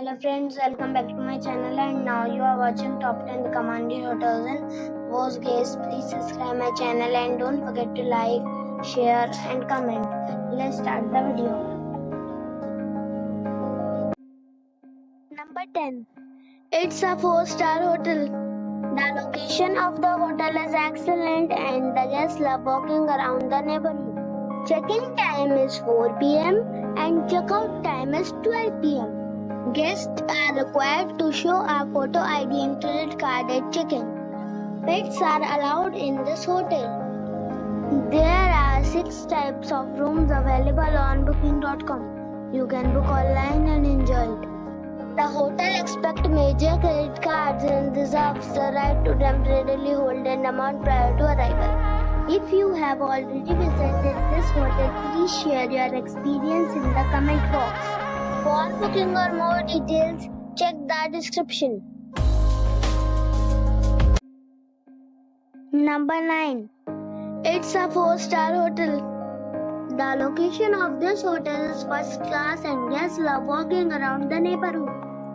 Hello friends, welcome back to my channel and now you are watching top 10 recommended hotels in Vosges. Please subscribe my channel and don't forget to like, share and comment. Let's start the video. Number 10. It's a 4-star hotel. The location of the hotel is excellent and the guests love walking around the neighborhood. Check-in time is 4 p.m. and check-out time is 12 p.m. Guests are required to show a photo ID and credit card at check-in. Pets are allowed in this hotel. There are 6 types of rooms available on booking.com. You can book online and enjoy it. The hotel expects major credit cards and reserves the right to temporarily hold an amount prior to arrival. If you have already visited this hotel, please share your experience in the comment box. For booking or more details, check the description. Number 9. It's a 4-star hotel. The location of this hotel is first class and guests love walking around the neighborhood.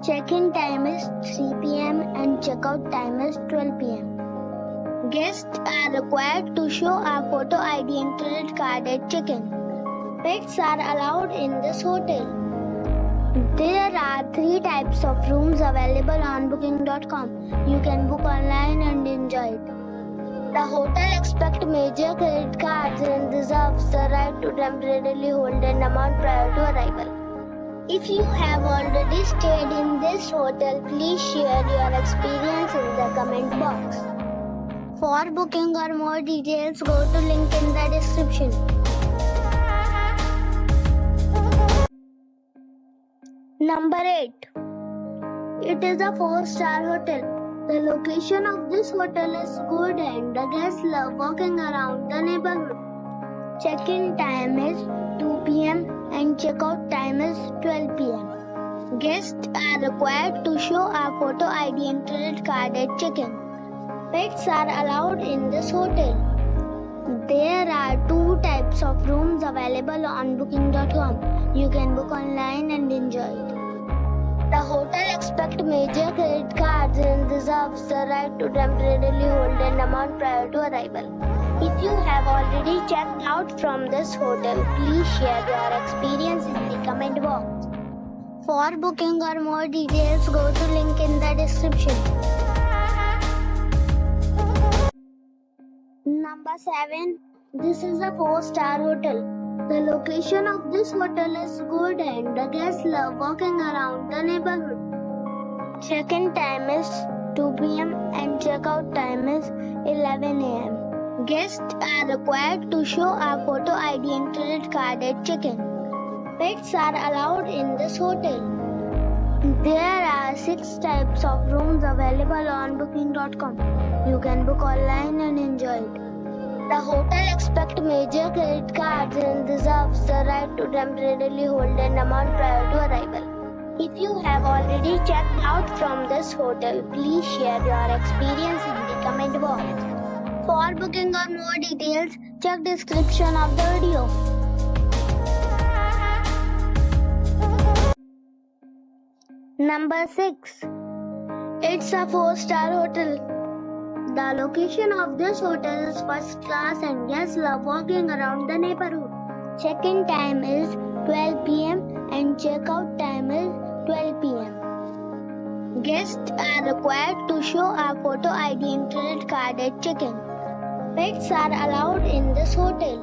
Check-in time is 3 p.m. and check-out time is 12 p.m. Guests are required to show a photo ID and credit card at check-in. Pets are allowed in this hotel. There are 3 types of rooms available on booking.com. You can book online and enjoy it. The hotel expects major credit cards and reserves the right to temporarily hold an amount prior to arrival. If you have already stayed in this hotel, please share your experience in the comment box. For booking or more details, go to link in the description. Number 8. It is a 4-star hotel. The location of this hotel is good and the guests love walking around the neighborhood. Check-in time is 2 p.m. and check-out time is 12 p.m. Guests are required to show a photo ID and credit card at check-in. Pets are allowed in this hotel. There are 2 types of rooms available on booking.com. You can book online and enjoy it. The hotel expects major credit cards and reserves the right to temporarily hold an amount prior to arrival. If you have already checked out from this hotel, please share your experience in the comment box. For booking or more details, go to link in the description. Number 7. This is a 4-star hotel. The location of this hotel is good and the guests love walking around the neighborhood. Check-in time is 2 p.m. and check-out time is 11 a.m. Guests are required to show a photo ID and credit card at check-in. Pets are allowed in this hotel. There are 6 types of rooms available on booking.com. You can book online and enjoy it. The hotel expects major credit cards and reserves the right to temporarily hold an amount prior to arrival. If you have already checked out from this hotel, please share your experience in the comment box. For booking or more details, check description of the video. Number 6. It's a 4-star hotel. The location of this hotel is first class and guests love walking around the neighborhood. Check-in time is 12 p.m. and check-out time is 12 p.m. Guests are required to show a photo ID and credit card at check-in. Pets are allowed in this hotel.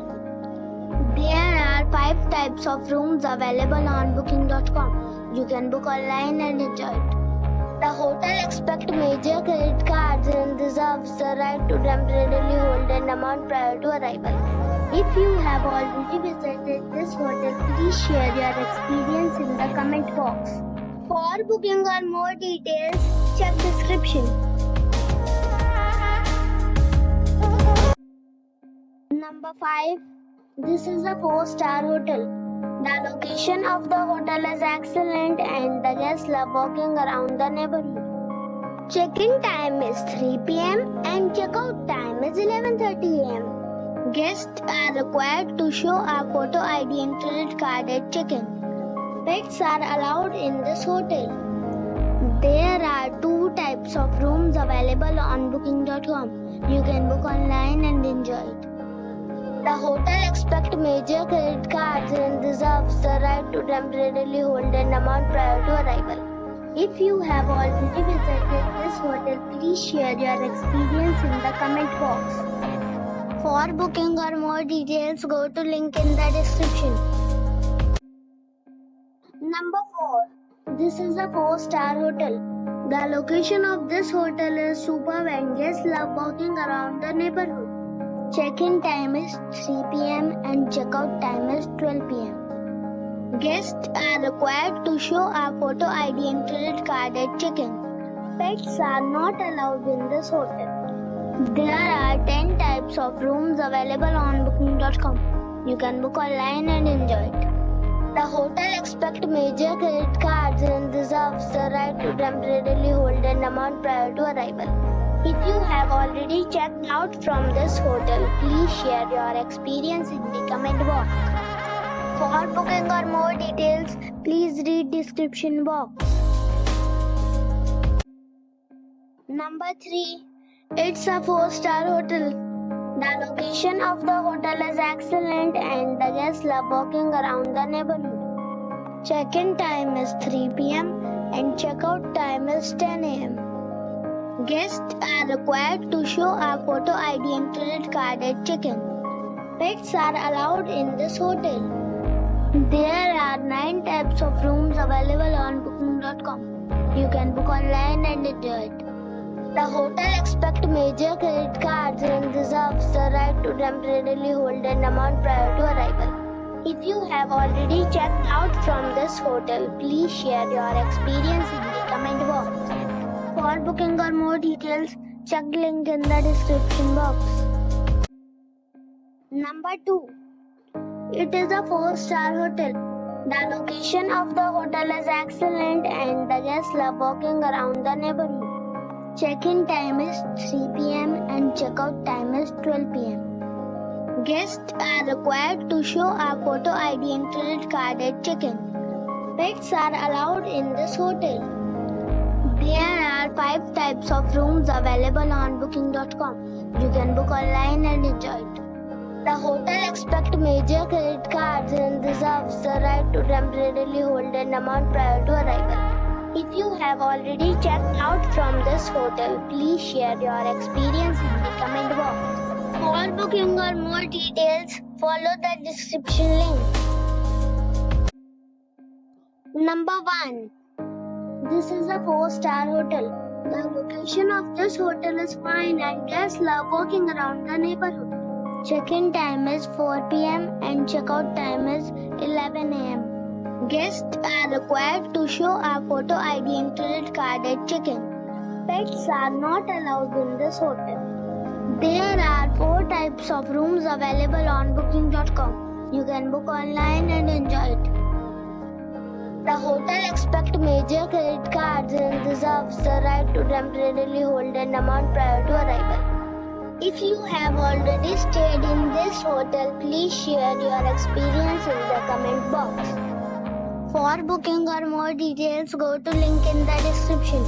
There are 5 types of rooms available on booking.com. You can book online and enjoy it. The hotel expects major credit cards and reserves the right to temporarily hold an amount prior to arrival. If you have already visited this hotel, please share your experience in the comment box. For booking or more details, check description. Number 5. This is a 4-star hotel. The location of the hotel is excellent and the guests love walking around the neighborhood. Check-in time is 3 p.m. and check-out time is 11:30 a.m. Guests are required to show a photo ID and credit card at check-in. Pets are allowed in this hotel. There are 2 types of rooms available on booking.com. You can book online and enjoy it. The hotel accepts major credit cards and reserves the right to temporarily hold an amount prior to arrival. If you have already visited this hotel, please share your experience in the comment box. For booking or more details, go to link in the description. Number 4. This is a 4-star hotel. The location of this hotel is superb and guests love walking around the neighborhood. Check-in time is 3 p.m. and check-out time is 12 p.m. Guests are required to show a photo ID and credit card at check-in. Pets are not allowed in this hotel. There are 10 types of rooms available on booking.com. You can book online and enjoy it. The hotel accepts major credit cards and reserves the right to temporarily hold an amount prior to arrival. If you have already checked out from this hotel, please share your experience in the comment box. For booking or more details, please read description box. Number 3. It's a 4-star hotel. The location of the hotel is excellent and the guests love walking around the neighborhood. Check-in time is 3 p.m. and check-out time is 10 a.m. Guests are required to show a photo ID and credit card at check-in. Pets are allowed in this hotel. There are 9 types of rooms available on booking.com. You can book online and enjoy it. The hotel accepts major credit cards and reserves the right to temporarily hold an amount prior to arrival. If you have already checked out from this hotel, please share your experience in the comment box. For booking or more details, check link in the description box. Number 2. It is a 4-star hotel. The location of the hotel is excellent and the guests love walking around the neighborhood. Check-in time is 3 p.m. and check-out time is 12 p.m. Guests are required to show a photo ID and credit card at check-in. Pets are allowed in this hotel. There are 5 types of rooms available on booking.com. You can book online and enjoy it. The hotel accepts major credit cards and reserves the right to temporarily hold an amount prior to arrival. If you have already checked out from this hotel, please share your experience in the comment box. For booking or more details, follow the description link. Number 1. This is a 4-star hotel. The location of this hotel is fine and guests love walking around the neighborhood. Check-in time is 4 p.m. and check-out time is 11 a.m. Guests are required to show a photo ID and credit card at check-in. Pets are not allowed in this hotel. There are 4 types of rooms available on booking.com. You can book online and enjoy it. The hotel accepts major credit cards and reserves the right to temporarily hold an amount prior to arrival. If you have already stayed in this hotel, please share your experience in the comment box. For booking or more details, go to link in the description.